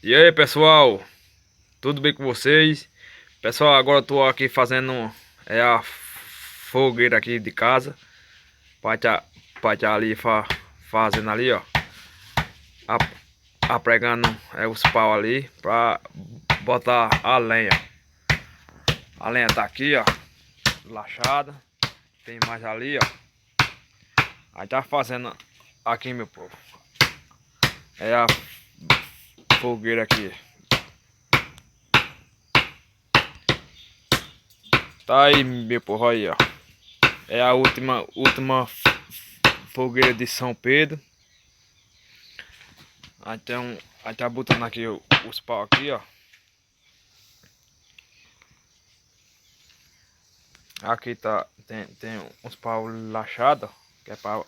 E aí, pessoal, tudo bem com vocês? Pessoal, agora eu tô aqui fazendo a fogueira aqui de casa. Pai tá ali fazendo ali, ó, apregando os pau ali pra botar a lenha. A lenha tá aqui, ó, lachada. Tem mais ali, ó. Aí tá fazendo aqui, meu povo. É a fogueira aqui. Tá aí, meu povo, aí, ó. É a última fogueira de São Pedro. Então, aí tá botando aqui os pau aqui, ó. Aqui tem uns pau lachados, que é pra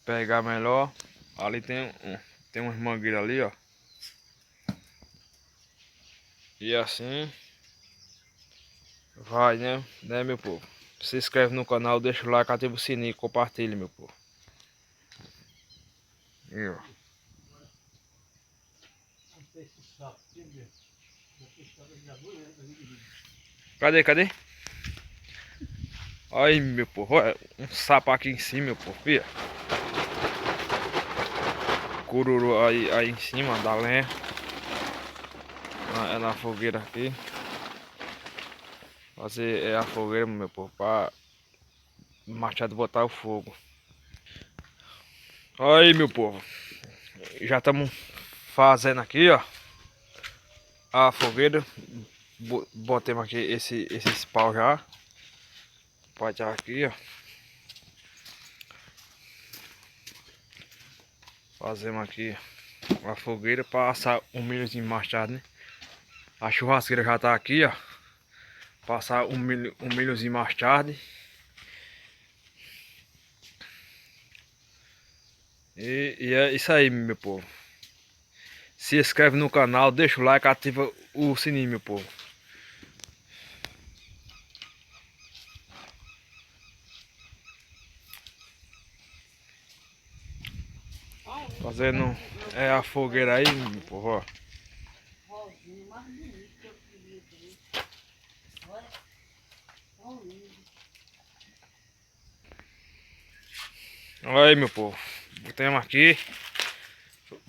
pegar melhor. Ali tem uns mangueiros ali, ó. E assim vai, né, meu povo? Se inscreve no canal, deixa o like, ativa o sininho e compartilha, meu povo. E, ó. Cadê? Aí, meu povo, olha, um sapo aqui em cima, meu povo, via. Cururu aí em cima da lenha. É na fogueira aqui. Fazer a fogueira, meu povo, pra machado botar o fogo. Aí, meu povo, já estamos fazendo aqui, ó, a fogueira. Botemos aqui esses pau já. Pode estar aqui, ó. Fazemos aqui a fogueira para assar um milhozinho mais tarde, né? A churrasqueira já tá aqui, ó. Passar um milhozinho mais tarde. E é isso aí, meu povo. Se inscreve no canal, deixa o like, ativa o sininho, meu povo. Fazendo a fogueira aí, meu povo, ó. Olha aí, meu povo. Botamos aqui.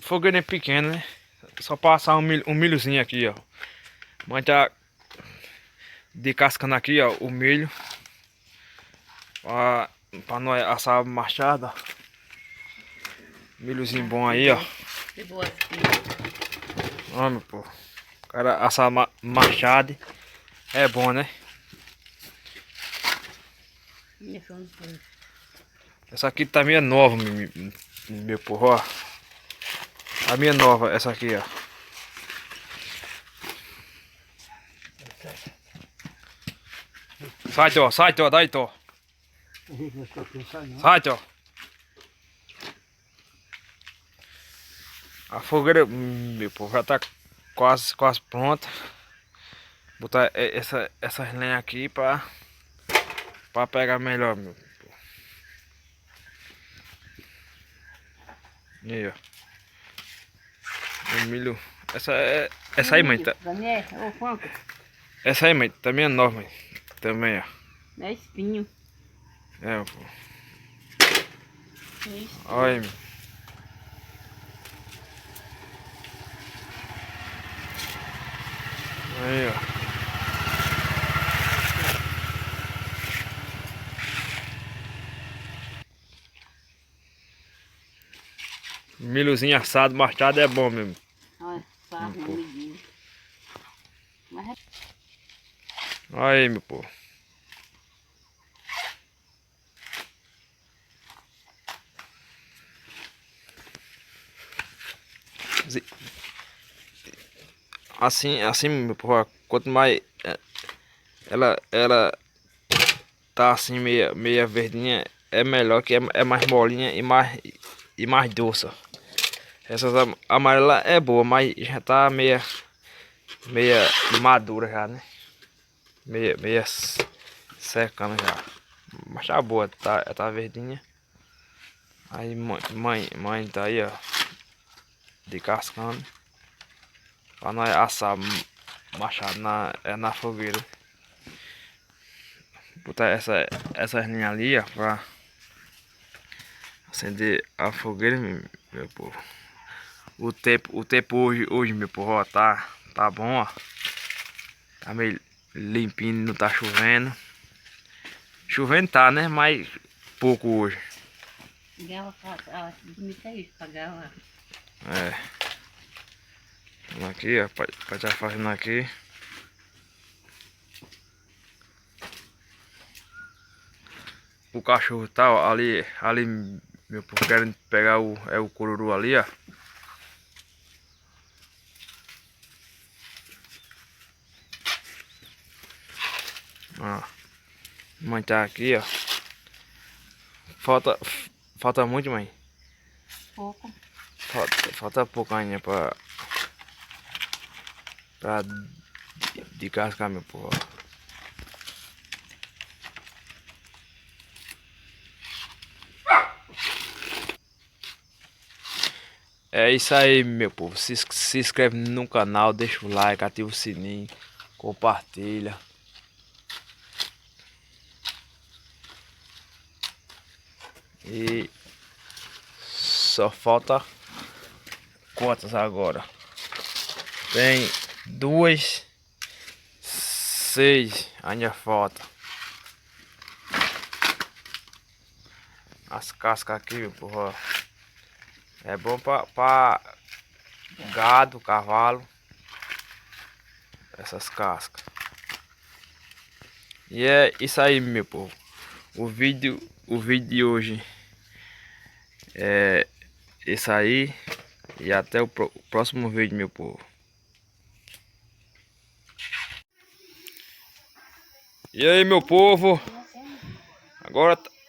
Fogueira pequena, né? Só passar um milhozinho aqui, ó. Mas tá descascando aqui, ó, o milho. Pra nós assar machada. Milhozinho bom aí, ó. Ó, meu povo. Cara, assar machado é bom, né? Essa aqui também é nova, meu povo, ó. A minha nova, essa aqui, ó. Sai, tó, dai, tó. Sai, tó. A fogueira, meu povo, já tá quase pronta. Botar essas lenhas aqui pra pegar melhor, meu povo. E aí, ó. O milho. Essa aí, mãe, tá. Essa aí, mãe, também é nova, mãe. Também, ó. É espinho. É, pô. Olha aí, meu. Aí, ó. Milhozinho assado, machado é bom mesmo. Olha, sarro no medinho. Olha aí, meu povo. Assim, meu povo, ó, quanto mais ela tá assim meia verdinha, é melhor que é mais molinha e mais doce. Essas amarelas é boa, mas já tá meia madura já, né? Meia secando já. Mas tá boa, tá verdinha. Aí mãe tá aí, ó. Descascando. Pra nós assar machado na fogueira. Botar essas linhas ali, ó, pra acender a fogueira, meu povo. O tempo hoje, meu povo, ó, tá bom, ó. Tá meio limpinho, não tá chovendo. Chovendo tá, né? Mas pouco hoje. Gava, bonita isso, pagava. É. Vamos aqui, ó, pra tá fazendo aqui. O cachorro tá, ó, ali, meu povo, querendo pegar o cururu ali, ó. Ó. Mãe tá aqui, ó. Falta muito, mãe. Pouco. Falta pouco ainda pra descascar, meu povo. É isso aí, meu povo. Se inscreve no canal, deixa o like, ativa o sininho, compartilha. E só falta quantas agora? Tem 2, 6, ainda falta. As cascas aqui, meu povo, ó. É bom pra gado, cavalo. Essas cascas. E é isso aí, meu povo. O vídeo de hoje é esse aí. E até o próximo vídeo, meu povo. E aí, meu povo.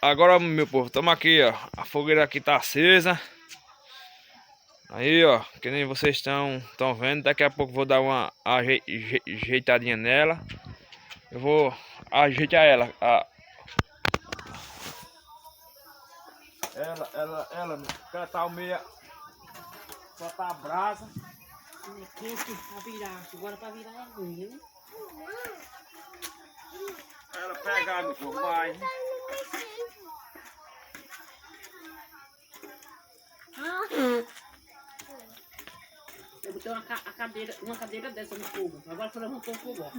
Agora, meu povo, estamos aqui, ó. A fogueira aqui tá acesa. Aí, ó, que nem vocês estão vendo. Daqui a pouco vou dar uma ajeitadinha nela. Eu vou ajeitar ela. Ela tá meia. Só tá brasa. É quente pra virar. Agora pra virar é ruim, viu? Ela pegar, meu povo, vai. Eu botei uma cadeira dessa no fogo. Agora você levantou o fogo, ó.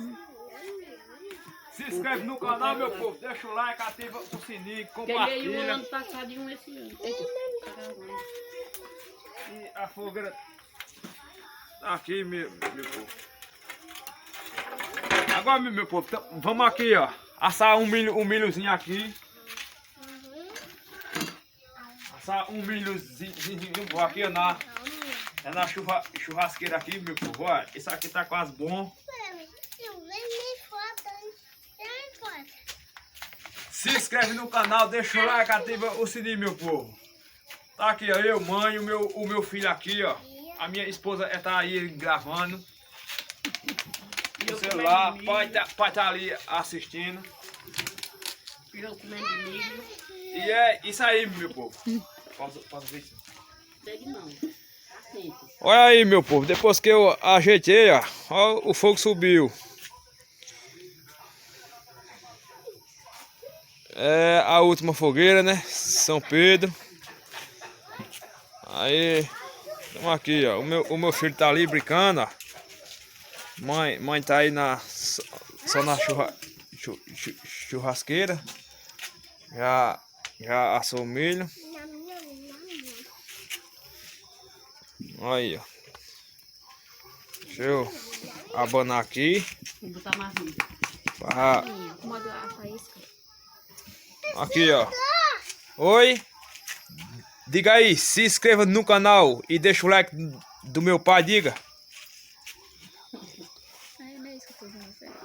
Se inscreve no canal, meu povo. Deixa o like, ativa o sininho, Peguei um compartilha. ano passado e um esse ano. Eita, E a fogueira tá aqui, meu povo. Agora, meu povo, vamos aqui, ó. Assar um milhozinho aqui. Assar um milhozinho aqui, ó, na churrasqueira aqui, meu povo. Olha, isso aqui tá quase bom. Se inscreve no canal, deixa o like, ativa o sininho, meu povo. Tá aqui, ó, eu, mãe, o meu filho aqui, ó. A minha esposa tá aí gravando. O celular, pai tá ali assistindo. eu comendo milho. E é isso aí, meu povo. Posso ver isso? Pegue não. Assente. Olha aí, meu povo. Depois que eu ajeitei, ó, o fogo subiu. É a última fogueira, né? São Pedro. Aí, estamos aqui, ó. O meu filho tá ali brincando, ó. Mãe tá aí só na churrasqueira. Já assou o milho. Aí, ó. Deixa eu abanar aqui. Vou botar mais milho. Aqui, ó. Oi. Diga aí, se inscreva no canal e deixa o like do meu pai, diga. Ai, não é isso que eu tô dizendo.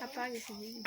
Apaga esse vídeo.